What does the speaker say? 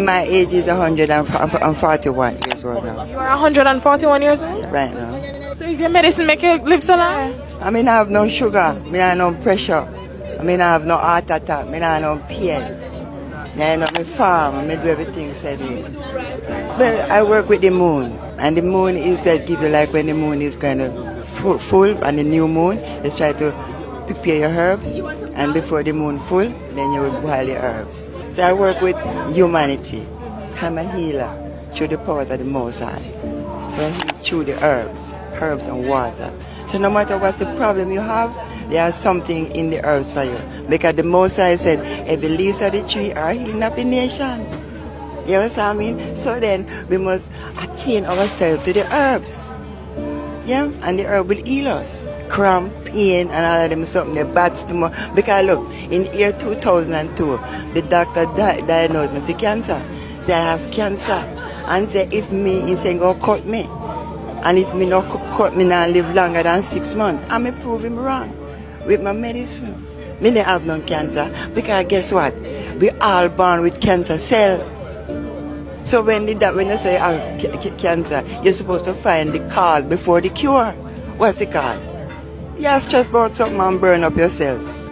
My age is 141 years old now. You are 141 years old? Right now. So is your medicine make you live so long? I mean, I have no sugar. I mean, I have no pressure. I mean, I have no heart attack. I mean, I have no pain. I know my farm. I do everything said in. But I work with the moon. And the moon is that give you like when the moon is kind of full and the new moon, is try to prepare your herbs. And before the moon full, then you will boil your herbs. So I work with humanity. I'm a healer through the power of the Most High. So I heal through the herbs and water. So no matter what the problem you have, there's something in the herbs for you. Because the Most High said, if the leaves of the tree are healing up the nation. You know what I mean? So then we must attain ourselves to the herbs. Yeah? And the herb will heal us. Cramp, pain, and all of them something, the bad stomach. Because look, in the year 2002, the doctor diagnosed me with cancer. Say I have cancer. And say if me, he say go cut me. And if me not cut me now live longer than 6 months, I may prove him wrong with my medicine. Me don't have no cancer. Because guess what? We all born with cancer cell. So when they say I have cancer, you're supposed to find the cause before the cure. What's the cause? You stress about something and burn up yourself.